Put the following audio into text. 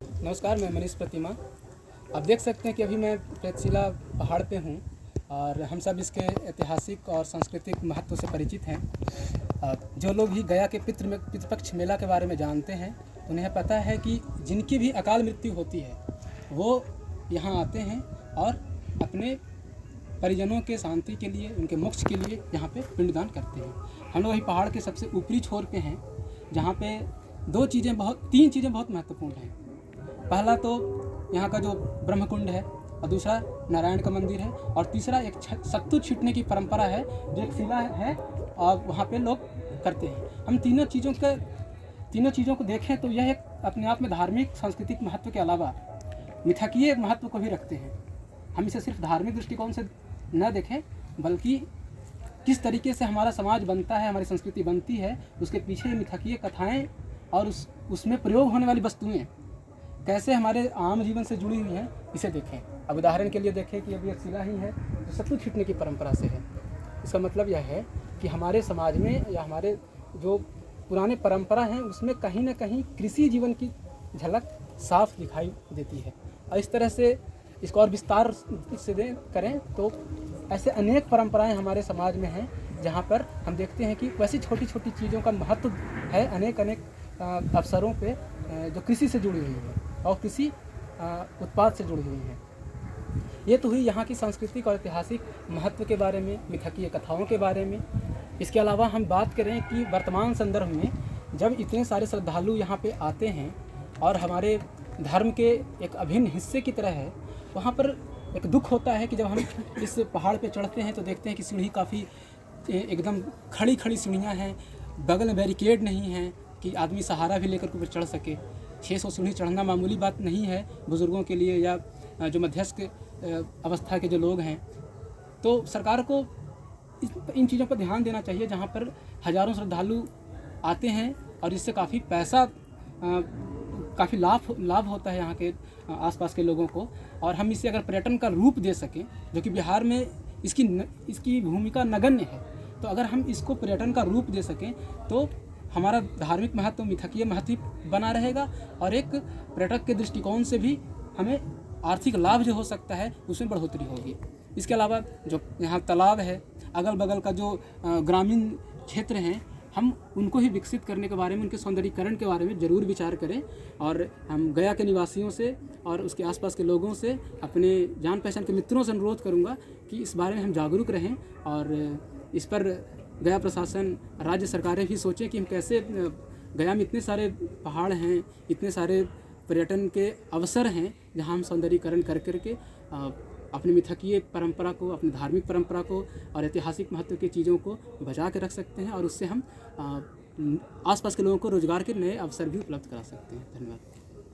नमस्कार, मैं मनीष प्रतिमा। आप देख सकते हैं कि अभी मैं प्रेतशिला पहाड़ पे हूँ और हम सब इसके ऐतिहासिक और सांस्कृतिक महत्व से परिचित हैं। जो लोग भी गया के पितृपक्ष मेला के बारे में जानते हैं उन्हें पता है कि जिनकी भी अकाल मृत्यु होती है वो यहाँ आते हैं और अपने परिजनों के शांति के लिए, उनके मोक्ष के लिए यहाँ पे पिंडदान करते हैं। हम लोग अभी पहाड़ के सबसे ऊपरी छोर पे हैं जहाँ पे तीन चीज़ें बहुत महत्वपूर्ण हैं। पहला तो यहाँ का जो ब्रह्मकुंड है और दूसरा नारायण का मंदिर है और तीसरा एक सत्तू छींटने की परंपरा है जो एक शिला है और वहाँ पे लोग करते हैं। हम तीनों चीज़ों को देखें तो यह एक अपने आप में धार्मिक सांस्कृतिक महत्व के अलावा मिथकीय महत्व को भी रखते हैं। हम इसे सिर्फ धार्मिक दृष्टिकोण से न देखें बल्कि किस तरीके से हमारा समाज बनता है, हमारी संस्कृति बनती है, उसके पीछे मिथकीय कथाएँ और उसमें प्रयोग होने वाली वस्तुएँ कैसे हमारे आम जीवन से जुड़ी हुई हैं, इसे देखें। अब उदाहरण के लिए देखें कि अभी एक शिला ही है जो सत्तू छींटने की परंपरा से है। इसका मतलब यह है कि हमारे समाज में या हमारे जो पुराने परंपरा हैं उसमें कहीं ना कहीं कृषि जीवन की झलक साफ दिखाई देती है। और इस तरह से इसको और विस्तार से करें तो ऐसे अनेक परंपराएं हमारे समाज में हैं जहाँ पर हम देखते हैं कि वैसी छोटी छोटी चीज़ों का महत्व है अनेक अवसरों पे जो कृषि से जुड़ी हुई है और कृषि उत्पाद से जुड़ी हुई हैं। ये तो हुई यहाँ की सांस्कृतिक और ऐतिहासिक महत्व के बारे में, मिथकीय कथाओं के बारे में। इसके अलावा हम बात करें कि वर्तमान संदर्भ में जब इतने सारे श्रद्धालु यहाँ पे आते हैं और हमारे धर्म के एक अभिन्न हिस्से की तरह है, वहाँ पर एक दुख होता है कि जब हम इस पहाड़ पे चढ़ते हैं तो देखते हैं कि सीढ़ी काफ़ी एकदम खड़ी सीढ़ियाँ हैं, बगल में बैरिकेड नहीं है कि आदमी सहारा भी लेकर ऊपर चढ़ सके। 600 सीढ़ी चढ़ना मामूली बात नहीं है बुज़ुर्गों के लिए या जो मध्यस्थ अवस्था के जो लोग हैं। तो सरकार को इन चीज़ों पर ध्यान देना चाहिए जहाँ पर हज़ारों श्रद्धालु आते हैं और इससे काफ़ी पैसा काफ़ी लाभ होता है यहाँ के आसपास के लोगों को। और हम इसे अगर पर्यटन का रूप दे सकें, जो कि बिहार में इसकी भूमिका नगण्य है, तो अगर हम इसको पर्यटन का रूप दे सकें तो हमारा धार्मिक महत्व, मिथकीय महत्व बना रहेगा और एक पर्यटक के दृष्टिकोण से भी हमें आर्थिक लाभ जो हो सकता है उसमें बढ़ोतरी होगी। इसके अलावा जो यहाँ तालाब है, अगल बगल का जो ग्रामीण क्षेत्र हैं, हम उनको ही विकसित करने के बारे में, उनके सौंदर्यीकरण के बारे में ज़रूर विचार करें। और हम गया के निवासियों से और उसके आसपास के लोगों से, अपने जान पहचान के मित्रों से अनुरोध करूँगा कि इस बारे में हम जागरूक रहें और इस पर गया प्रशासन, राज्य सरकारें भी सोचें कि हम कैसे गया में इतने सारे पहाड़ हैं, इतने सारे पर्यटन के अवसर हैं जहां हम सौंदर्यीकरण कर करके अपनी मिथकीय परंपरा को, अपनी धार्मिक परंपरा को और ऐतिहासिक महत्व की चीज़ों को बचा के रख सकते हैं और उससे हम आसपास के लोगों को रोज़गार के नए अवसर भी उपलब्ध करा सकते हैं। धन्यवाद।